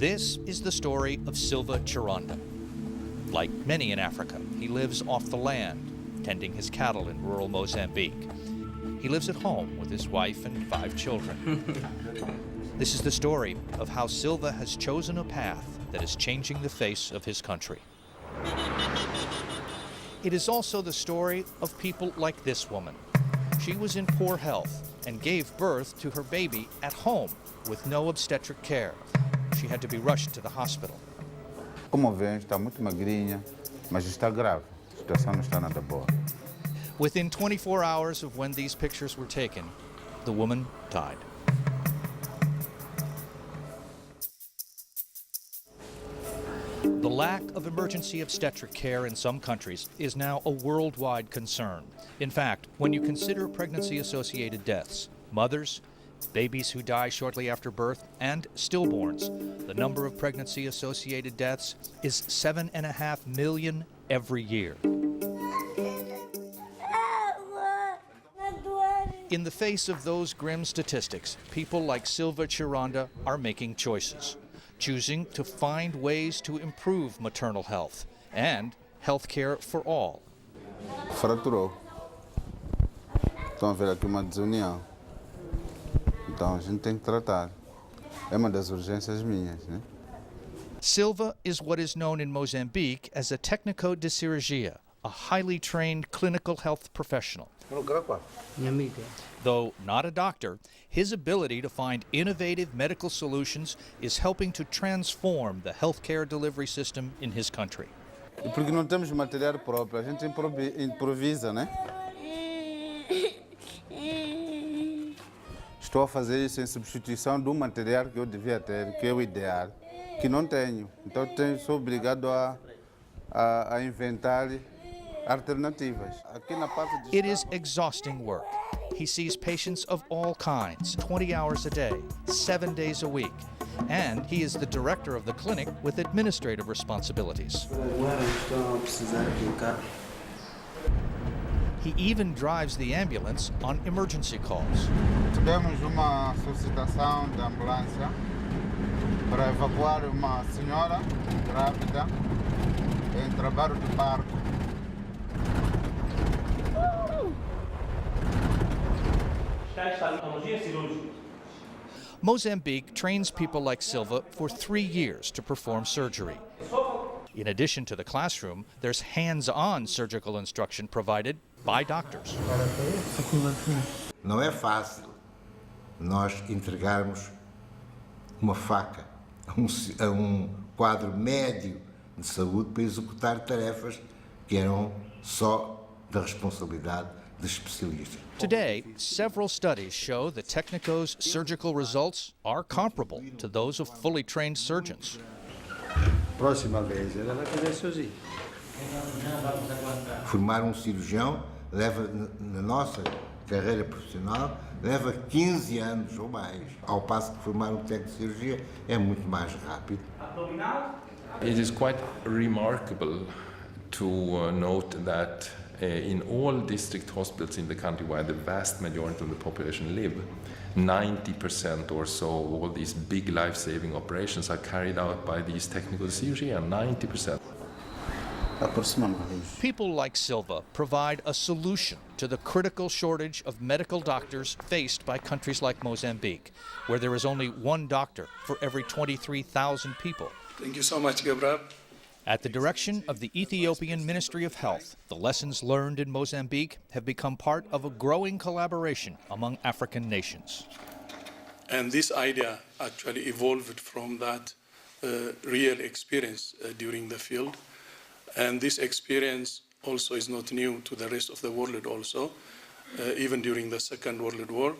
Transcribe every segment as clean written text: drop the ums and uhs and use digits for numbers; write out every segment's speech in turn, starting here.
This is the story of Silva Chiranda. Like many in Africa, he lives off the land, tending his cattle in rural Mozambique. He lives at home with his wife and 5 children. This is the story of how Silva has chosen a path that is changing the face of his country. It is also the story of people like this woman. She was in poor health and gave birth to her baby at home with no obstetric care. She had to be rushed to the hospital. Como vem, está muito magrinha, mas está grave. A situação não está nada boa. Within 24 hours of when these pictures were taken, the woman died. The lack of emergency obstetric care in some countries is now a worldwide concern. In fact, when you consider pregnancy-associated deaths, mothers, babies who die shortly after birth, and stillborns, the number of pregnancy-associated deaths is 7.5 million every year. In the face of those grim statistics, people like Silva Chiranda are making choices, choosing to find ways to improve maternal health and health care for all. Fraturou. Estão a ver aqui uma desunião. Então a gente tem que tratar. É uma das urgências minhas, né? Silva is what is known in Mozambique as a técnico de cirurgia, a highly trained clinical health professional. Though not a doctor, his ability to find innovative medical solutions is helping to transform the healthcare delivery system in his country. Porque não temos material próprio, a gente improvisa, né? Estou a fazer isso em substituição do material que eu devia ter, que é o ideal, que não tenho. Então sou obrigado a inventar alternativas. Aqui na parte de It is exhausting work. He sees patients of all kinds, 20 hours a day, 7 days a week. And he is the director of the clinic with administrative responsibilities. He even drives the ambulance on emergency calls. Tivemos uma solicitação da ambulância para evacuar uma senhora grávida em trabalho de parto. Mozambique trains people like Silva for 3 years to perform surgery. In addition to the classroom, there's hands-on surgical instruction provided by doctors. Não é fácil nós entregarmos uma faca a quadro médio de saúde para executar tarefas que eram só da responsabilidade de especialistas. Today, several studies show that Technico's surgical results are comparable to those of fully trained surgeons. Próxima vez ela vai fazer sozinha. Formar um cirurgião leva, na nossa carreira profissional, leva 15 anos ou mais, ao passo que formar um técnico de cirurgia é muito mais rápido. It is quite remarkable to note that in all district hospitals in the country where the vast majority of the population live, 90% or so of all these big life-saving operations are carried out by these technical surgery, and 90%. People like Silva provide a solution to the critical shortage of medical doctors faced by countries like Mozambique, where there is only 1 doctor for every 23,000 people. Thank you so much, Gabriel. At the direction of the Ethiopian Ministry of Health, the lessons learned in Mozambique have become part of a growing collaboration among African nations. And this idea actually evolved from that real experience during the field. And this experience also is not new to the rest of the world also. Even during the Second World War,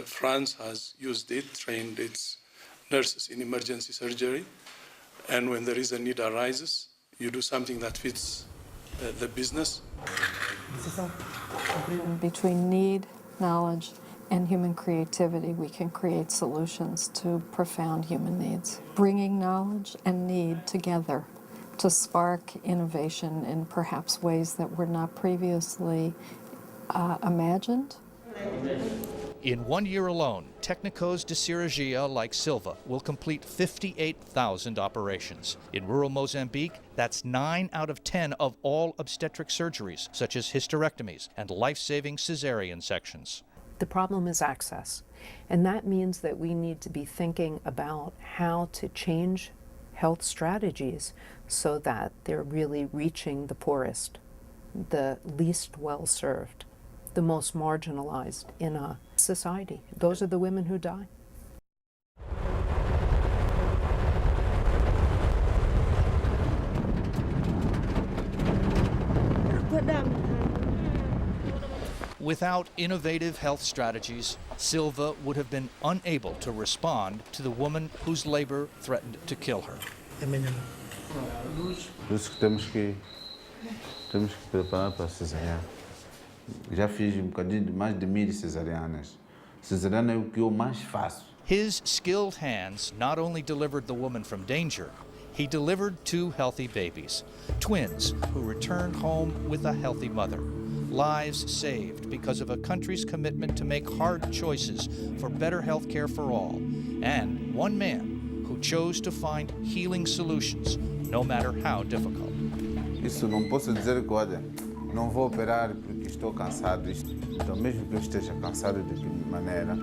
France has used it, trained its nurses in emergency surgery. And when there is a need arises, you do something that fits the business. Between need, knowledge, and human creativity, we can create solutions to profound human needs. Bringing knowledge and need together to spark innovation in perhaps ways that were not previously imagined. In 1 year alone, técnicos de cirurgia like Silva will complete 58,000 operations. In rural Mozambique, that's 9 out of 10 of all obstetric surgeries, such as hysterectomies and life-saving cesarean sections. The problem is access, and that means that we need to be thinking about how to change health strategies so that they're really reaching the poorest, the least well-served, the most marginalized in a society. Those are the women who die. Without innovative health strategies, Silva would have been unable to respond to the woman whose labor threatened to kill her. Por isso que temos que preparar para a cesariana. Já fiz bocadinho mais de 1000 cesarianas. Cesariana é o que eu mais faço. His skilled hands not only delivered the woman from danger, he delivered 2 healthy babies, twins who returned home with a healthy mother. Lives saved because of a country's commitment to make hard choices for better health care for all, and one man who chose to find healing solutions, no matter how difficult. Isso não posso dizer que, olha, não vou operar porque estou cansado. Então, mesmo que eu esteja cansado de que maneira,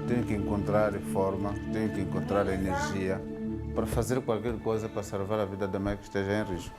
tenho que encontrar forma, tenho que encontrar energia para fazer qualquer coisa para salvar a vida da mãe que esteja em risco.